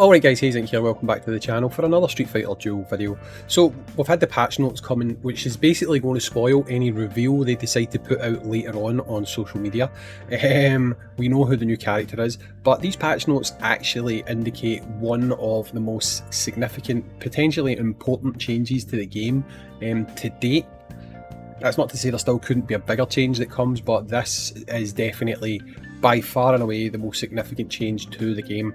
Alright guys, Hayzink here, welcome back to the channel for another Street Fighter Duel video. So we've had the patch notes coming, which is basically going to spoil any reveal they decide to put out later on social media. We know who the new character is, but these patch notes actually indicate one of the most significant, potentially important changes to the game to date. That's not to say there still couldn't be a bigger change that comes, but this is definitely by far and away the most significant change to the game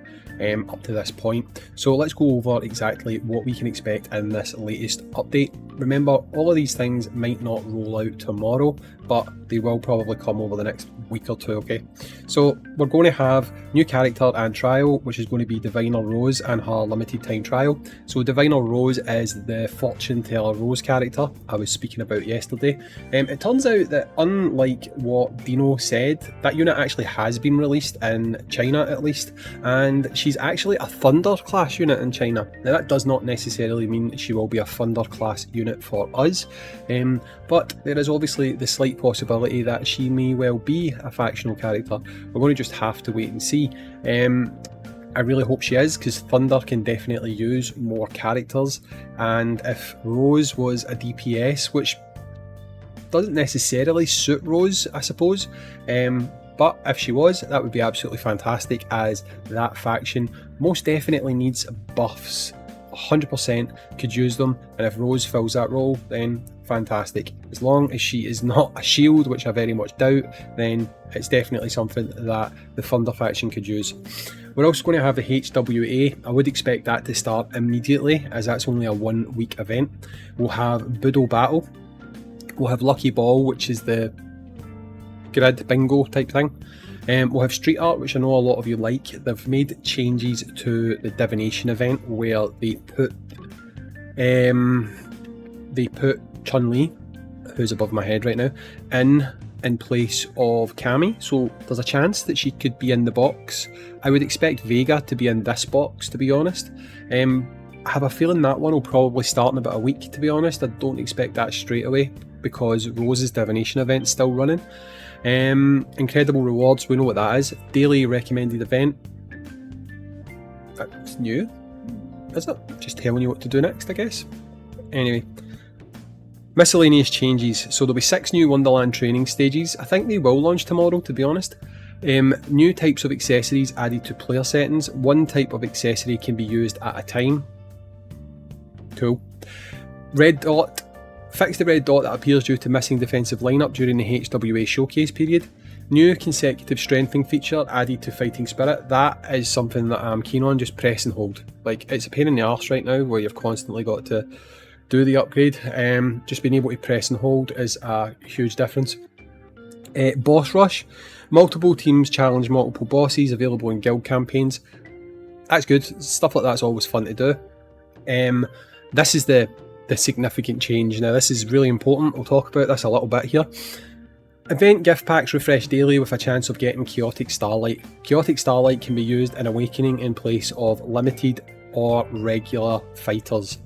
up to this point. So let's go over exactly what we can expect in this latest update. Remember, all of these things might not roll out tomorrow, but they will probably come over the next week or two, okay? So we're going to have new character and trial, which is going to be Diviner Rose and her limited time trial. So Diviner Rose is the fortune teller Rose character I was speaking about yesterday. It turns out that unlike what Dino said, that unit actually has been released in China at least, and she's actually a Thunder class unit in China. Now that does not necessarily mean she will be a Thunder class unit for us, but there is obviously the slight possibility that she may well be a factional character. We're going to just have to wait and see. I really hope she is, because Thunder can definitely use more characters, and if Rose was a DPS, which doesn't necessarily suit Rose, I suppose, but if she was, that would be absolutely fantastic, as that faction most definitely needs buffs. 100% could use them, and if Rose fills that role, then fantastic. As long as she is not a shield, which I very much doubt, then it's definitely something that the Thunder faction could use. We're also going to have the HWA. I would expect that to start immediately, as that's only a 1 week event. We'll have Budo Battle. We'll have Lucky Ball, which is the grid bingo type thing. We'll have Street Art, which I know a lot of you like. They've made changes to the divination event where they put Chun-Li, who's above my head right now, in place of Cammy. So there's a chance that she could be in the box. I would expect Vega to be in this box, to be honest. I have a feeling that one will probably start in about a week, to be honest. I don't expect that straight away, because Rose's divination event's still running. Incredible rewards, we know what that is. Daily recommended event. That's new, is it? Just telling you what to do next, I guess. Anyway, miscellaneous changes. So there'll be 6 new Wonderland training stages. I think they will launch tomorrow, to be honest. New types of accessories added to player settings. 1 type of accessory can be used at a time. Cool. Red dot. Fix the red dot that appears due to missing defensive lineup during the HWA showcase period. New consecutive strengthening feature added to Fighting Spirit. That is something that I'm keen on. Just press and hold. Like, it's a pain in the arse right now where you've constantly got to do the upgrade. Just being able to press and hold is a huge difference. Boss Rush. Multiple teams challenge multiple bosses, available in guild campaigns. That's good. Stuff like that's always fun to do. This is the significant change. Now this is really important. We'll talk about this a little bit here. Event gift packs refresh daily with a chance of getting Chaotic Starlight. Chaotic Starlight can be used in Awakening in place of limited or regular fighters.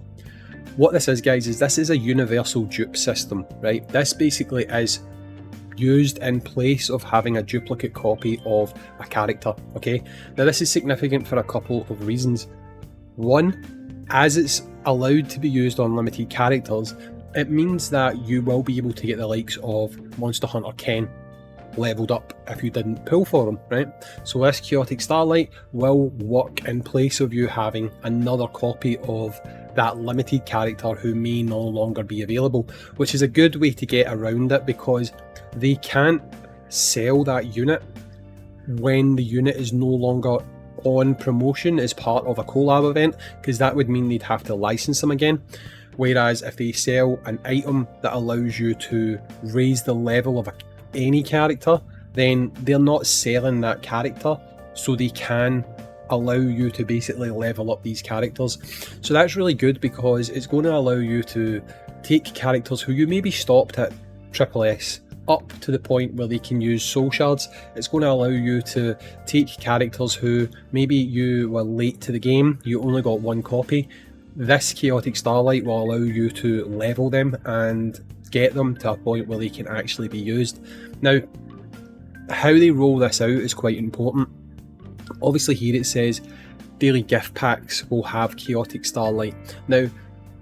What this is, guys, is this is a universal dupe system, right? This basically is used in place of having a duplicate copy of a character, okay? Now this is significant for a couple of reasons. One, as it's allowed to be used on limited characters, it means that you will be able to get the likes of Monster Hunter Ken leveled up if you didn't pull for him, right? So this Chaotic Starlight will work in place of you having another copy of that limited character who may no longer be available, which is a good way to get around it, because they can't sell that unit when the unit is no longer on promotion as part of a collab event, because that would mean they'd have to license them again. Whereas if they sell an item that allows you to raise the level of any character, then they're not selling that character, so they can allow you to basically level up these characters. So that's really good, because it's going to allow you to take characters who you maybe stopped at SSS up to the point where they can use soul shards. It's going to allow you to take characters who maybe you were late to the game, you only got 1 copy. This Chaotic Starlight will allow you to level them and get them to a point where they can actually be used. Now, how they roll this out is quite important. Obviously here it says daily gift packs will have Chaotic Starlight. Now,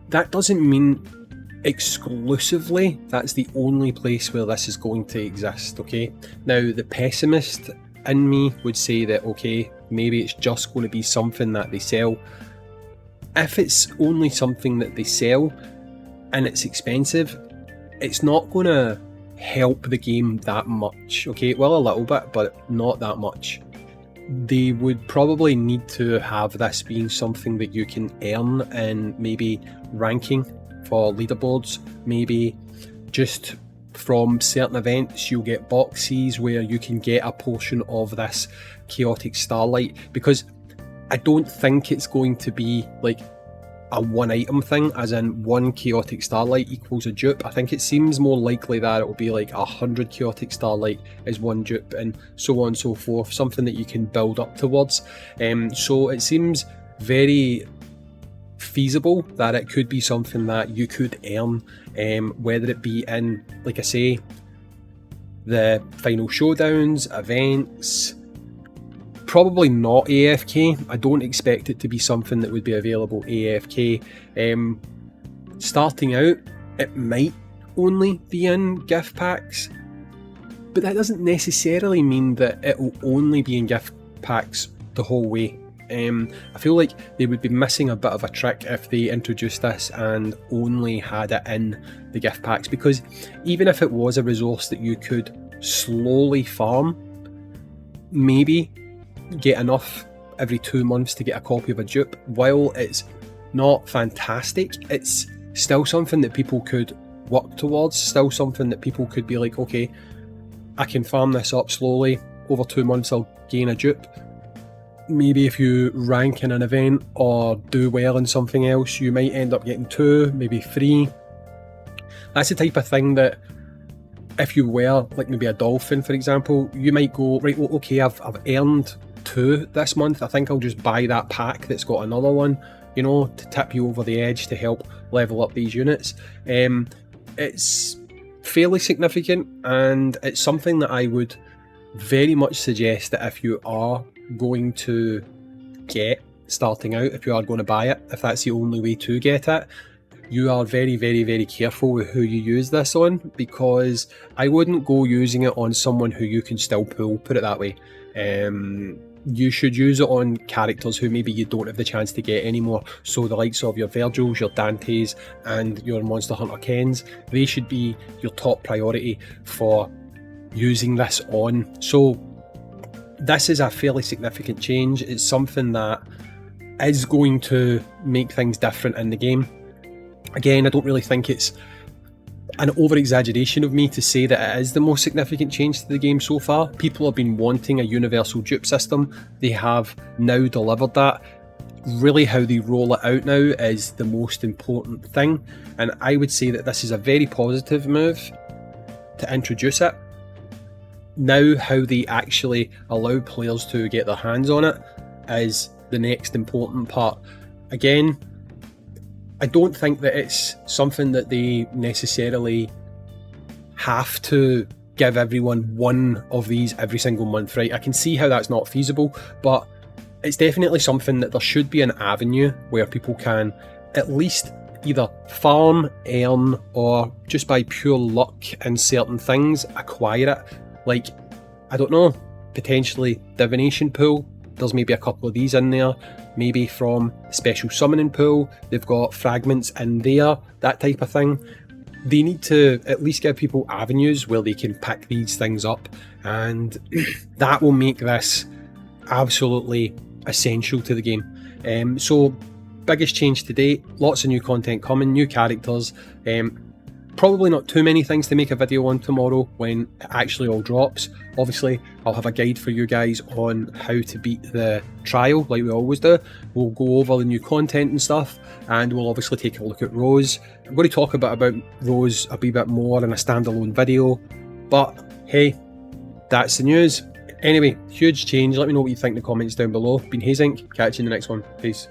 that doesn't mean exclusively that's the only place where this is going to exist, okay? Now, the pessimist in me would say that, okay, maybe it's just going to be something that they sell. If it's only something that they sell and it's expensive, it's not going to help the game that much, okay? Well, a little bit, but not that much. They would probably need to have this being something that you can earn in maybe ranking for leaderboards, maybe just from certain events you'll get boxes where you can get a portion of this Chaotic Starlight, because I don't think it's going to be like a one item thing, as in one Chaotic Starlight equals a dupe. I think it seems more likely that it will be like 100 Chaotic Starlight is one dupe, and so on and so forth, something that you can build up towards. So it seems very feasible that it could be something that you could earn, whether it be in, like I say, the final showdowns, events. Probably not AFK. I don't expect it to be something that would be available AFK. Starting out, it might only be in gift packs, but that doesn't necessarily mean that it will only be in gift packs the whole way. I feel like they would be missing a bit of a trick if they introduced this and only had it in the gift packs, because even if it was a resource that you could slowly farm, maybe get enough every 2 months to get a copy of a dupe, while it's not fantastic, it's still something that people could work towards, still something that people could be like, okay, I can farm this up slowly, over 2 months I'll gain a dupe. Maybe if you rank in an event or do well in something else, you might end up getting 2, maybe 3. That's the type of thing that if you were like maybe a dolphin, for example, you might go, right, well, okay, I've earned 2 this month, I think I'll just buy that pack that's got another one, you know, to tip you over the edge to help level up these units. It's fairly significant, and it's something that I would very much suggest that if you are going to get starting out, if you are going to buy it, if that's the only way to get it, you are very, very, very careful with who you use this on, because I wouldn't go using it on someone who you can still pull, put it that way. You should use it on characters who maybe you don't have the chance to get anymore. So the likes of your Virgils, your Dantes, and your Monster Hunter Kens, they should be your top priority for using this on. So this is a fairly significant change. It's something that is going to make things different in the game. Again, I don't really think it's an over-exaggeration of me to say that it is the most significant change to the game so far. People have been wanting a universal dupe system. They have now delivered that. Really, how they roll it out now is the most important thing, and I would say that this is a very positive move to introduce it. Now, how they actually allow players to get their hands on it is the next important part. Again, I don't think that it's something that they necessarily have to give everyone one of these every single month, right? I can see how that's not feasible, but it's definitely something that there should be an avenue where people can at least either farm, earn, or just by pure luck in certain things, acquire it. Like, I don't know, potentially divination pool, there's maybe a couple of these in there. Maybe from special summoning pool, they've got fragments in there, that type of thing. They need to at least give people avenues where they can pick these things up, and that will make this absolutely essential to the game. So, biggest change to date, lots of new content coming, new characters. Probably not too many things to make a video on tomorrow when it actually all drops. Obviously, I'll have a guide for you guys on how to beat the trial, like we always do. We'll go over the new content and stuff, and we'll obviously take a look at Rose. I'm going to talk about Rose a wee bit more in a standalone video, but hey, that's the news. Anyway, huge change. Let me know what you think in the comments down below. Been Hayzink, catch you in the next one. Peace.